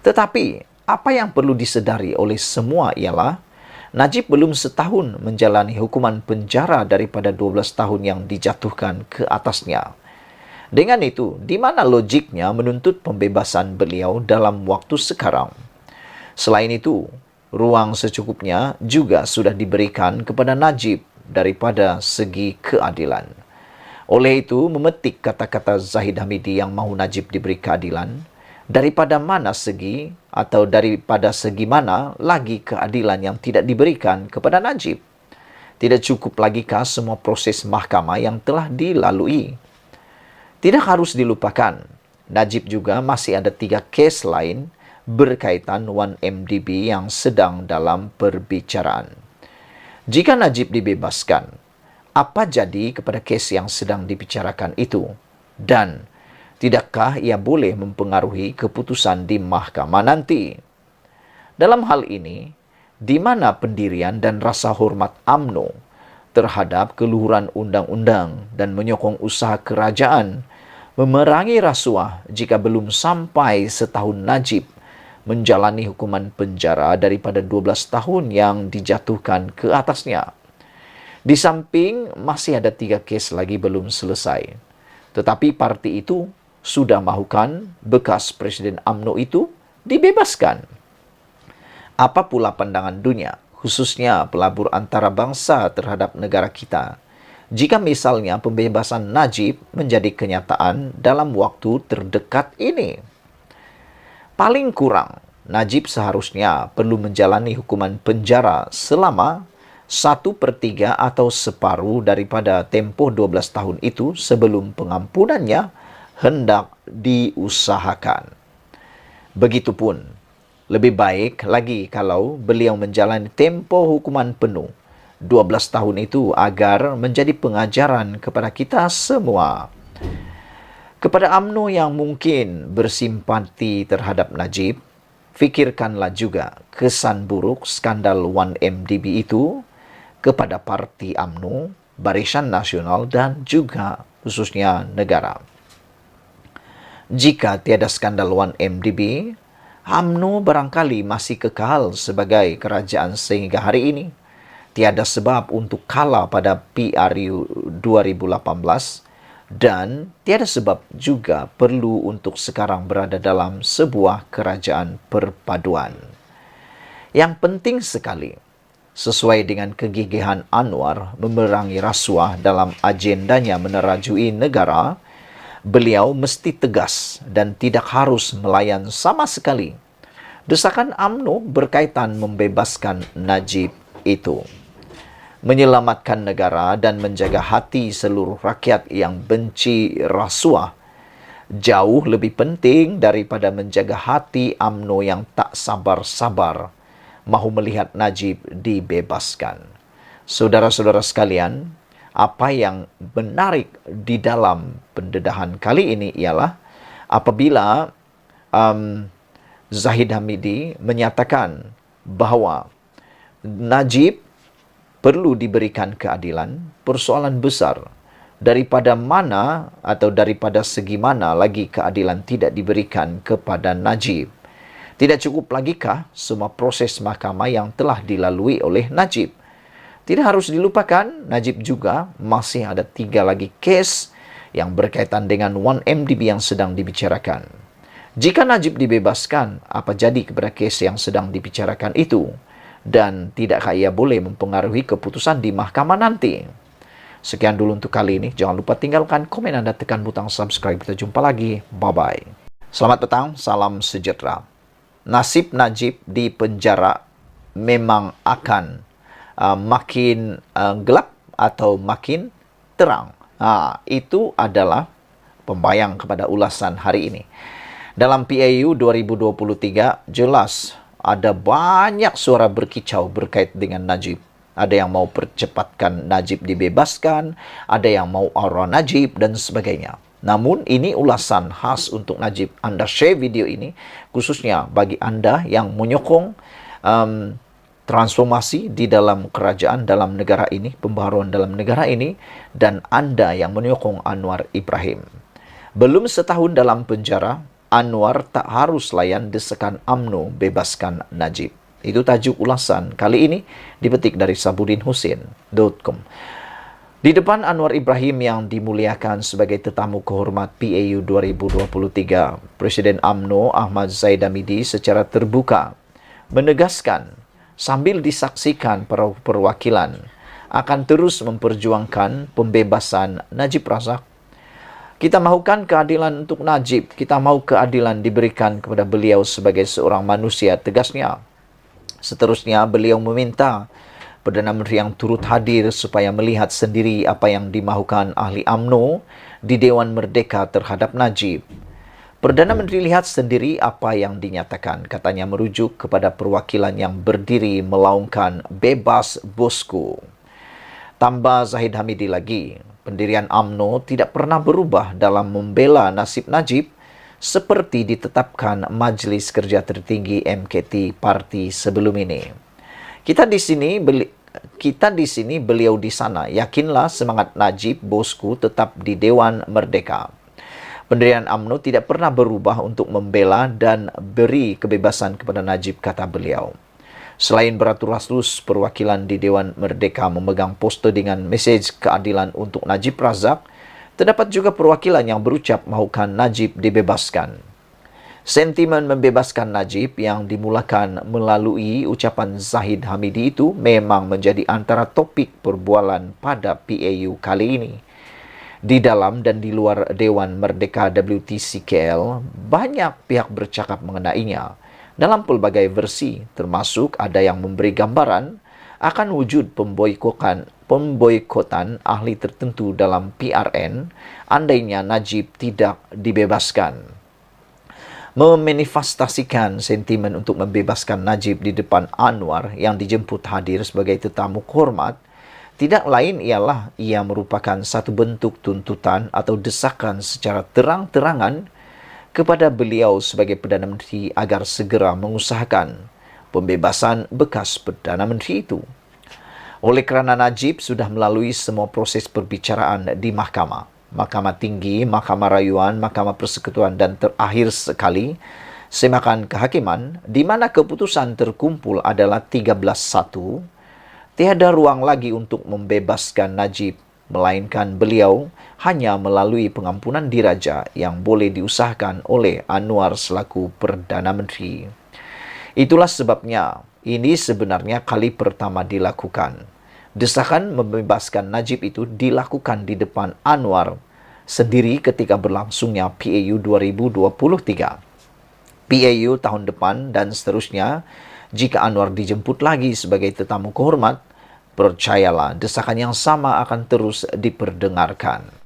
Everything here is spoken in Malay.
Tetapi, apa yang perlu disedari oleh semua ialah Najib belum setahun menjalani hukuman penjara daripada 12 tahun yang dijatuhkan ke atasnya. Dengan itu, di mana logiknya menuntut pembebasan beliau dalam waktu sekarang? Selain itu, ruang secukupnya juga sudah diberikan kepada Najib daripada segi keadilan. Oleh itu, memetik kata-kata Zahid Hamidi yang mahu Najib diberi keadilan, daripada mana segi atau daripada segi mana lagi keadilan yang tidak diberikan kepada Najib? Tidak cukup lagikah semua proses mahkamah yang telah dilalui? Tidak harus dilupakan, Najib juga masih ada 3 kes lain berkaitan 1MDB yang sedang dalam perbicaraan. Jika Najib dibebaskan, apa jadi kepada kes yang sedang dibicarakan itu? Dan tidakkah ia boleh mempengaruhi keputusan di mahkamah nanti? Dalam hal ini, di mana pendirian dan rasa hormat UMNO terhadap keluhuran undang-undang dan menyokong usaha kerajaan memerangi rasuah jika belum sampai setahun Najib menjalani hukuman penjara daripada 12 tahun yang dijatuhkan ke atasnya? Di samping masih ada 3 kes lagi belum selesai. Tetapi parti itu sudah mahukan bekas Presiden UMNO itu dibebaskan. Apa pula pandangan dunia, khususnya pelabur antarabangsa terhadap negara kita, jika misalnya pembebasan Najib menjadi kenyataan dalam waktu terdekat ini? Paling kurang, Najib seharusnya perlu menjalani hukuman penjara selama 1/3 atau separuh daripada tempoh 12 tahun itu sebelum pengampunannya hendak diusahakan. Begitupun, lebih baik lagi kalau beliau menjalani tempoh hukuman penuh 12 tahun itu agar menjadi pengajaran kepada kita semua. Kepada UMNO yang mungkin bersimpati terhadap Najib, fikirkanlah juga kesan buruk skandal 1MDB itu kepada parti UMNO, Barisan Nasional dan juga khususnya negara. Jika tiada skandal 1MDB, UMNO barangkali masih kekal sebagai kerajaan sehingga hari ini. Tiada sebab untuk kalah pada PRU 2018 dan tiada sebab juga perlu untuk sekarang berada dalam sebuah kerajaan perpaduan. Yang penting sekali, sesuai dengan kegigihan Anwar memerangi rasuah dalam agendanya menerajui negara, beliau mesti tegas dan tidak harus melayan sama sekali desakan UMNO berkaitan membebaskan Najib itu. Menyelamatkan negara dan menjaga hati seluruh rakyat yang benci rasuah jauh lebih penting daripada menjaga hati UMNO yang tak sabar-sabar mahu melihat Najib dibebaskan. Saudara-saudara sekalian, apa yang menarik di dalam pendedahan kali ini ialah apabila Zahid Hamidi menyatakan bahawa Najib perlu diberikan keadilan, persoalan besar daripada mana atau daripada segi mana lagi keadilan tidak diberikan kepada Najib. Tidak cukup lagikah semua proses mahkamah yang telah dilalui oleh Najib? Tidak harus dilupakan, Najib juga masih ada 3 lagi kes yang berkaitan dengan 1MDB yang sedang dibicarakan. Jika Najib dibebaskan, apa jadi kepada kes yang sedang dibicarakan itu? Dan tidakkah ia boleh mempengaruhi keputusan di mahkamah nanti? Sekian dulu untuk kali ini. Jangan lupa tinggalkan komen Anda, tekan butang subscribe. Kita jumpa lagi. Bye-bye. Selamat petang, salam sejahtera. Nasib Najib di penjara memang akan makin gelap atau makin terang. Itu adalah pembayang kepada ulasan hari ini. Dalam PAU 2023, jelas ada banyak suara berkicau berkait dengan Najib. Ada yang mau percepatkan Najib dibebaskan, ada yang mau aura Najib dan sebagainya. Namun ini ulasan khas untuk Najib. Anda share video ini khususnya bagi Anda yang menyokong transformasi di dalam kerajaan dalam negara ini, pembaharuan dalam negara ini, dan Anda yang menyokong Anwar Ibrahim. Belum setahun dalam penjara, Anwar tak harus layan desakan UMNO bebaskan Najib. Itu tajuk ulasan kali ini dipetik dari sabudinhusin.com. Di depan Anwar Ibrahim yang dimuliakan sebagai tetamu kehormat PAU 2023, Presiden UMNO Ahmad Zaid Hamidi secara terbuka menegaskan sambil disaksikan para perwakilan akan terus memperjuangkan pembebasan Najib Razak. Kita mahukan keadilan untuk Najib. Kita mahu keadilan diberikan kepada beliau sebagai seorang manusia, tegasnya. Seterusnya, beliau meminta Perdana Menteri yang turut hadir supaya melihat sendiri apa yang dimahukan ahli UMNO di Dewan Merdeka terhadap Najib. Perdana Menteri lihat sendiri apa yang dinyatakan, katanya merujuk kepada perwakilan yang berdiri melaungkan bebas bosku. Tambah Zahid Hamidi lagi, pendirian UMNO tidak pernah berubah dalam membela nasib Najib seperti ditetapkan Majelis Kerja Tertinggi MKT Parti sebelum ini. Kita di sini, beliau di sana. Yakinlah semangat Najib, bosku, tetap di Dewan Merdeka. Pendirian UMNO tidak pernah berubah untuk membela dan beri kebebasan kepada Najib, kata beliau. Selain beratur-ratus perwakilan di Dewan Merdeka memegang poster dengan mesej keadilan untuk Najib Razak, terdapat juga perwakilan yang berucap mahukan Najib dibebaskan. Sentimen membebaskan Najib yang dimulakan melalui ucapan Zahid Hamidi itu memang menjadi antara topik perbualan pada PAU kali ini. Di dalam dan di luar Dewan Merdeka WTC-KL, banyak pihak bercakap mengenainya dalam pelbagai versi, termasuk ada yang memberi gambaran akan wujud pemboikotan ahli tertentu dalam PRN andainya Najib tidak dibebaskan. Memanifestasikan sentimen untuk membebaskan Najib di depan Anwar yang dijemput hadir sebagai tetamu kehormat, tidak lain ialah ia merupakan satu bentuk tuntutan atau desakan secara terang-terangan kepada beliau sebagai Perdana Menteri agar segera mengusahakan pembebasan bekas Perdana Menteri itu. Oleh kerana Najib sudah melalui semua proses perbicaraan di mahkamah, Mahkamah Tinggi, Mahkamah Rayuan, Mahkamah Persekutuan dan terakhir sekali, Semakan Kehakiman, di mana keputusan terkumpul adalah 13-1, tiada ruang lagi untuk membebaskan Najib, melainkan beliau hanya melalui pengampunan diraja yang boleh diusahakan oleh Anwar selaku Perdana Menteri. Itulah sebabnya ini sebenarnya kali pertama dilakukan. Desakan membebaskan Najib itu dilakukan di depan Anwar sendiri ketika berlangsungnya PAU 2023. PAU tahun depan dan seterusnya, jika Anwar dijemput lagi sebagai tetamu kehormat, percayalah, desakan yang sama akan terus diperdengarkan.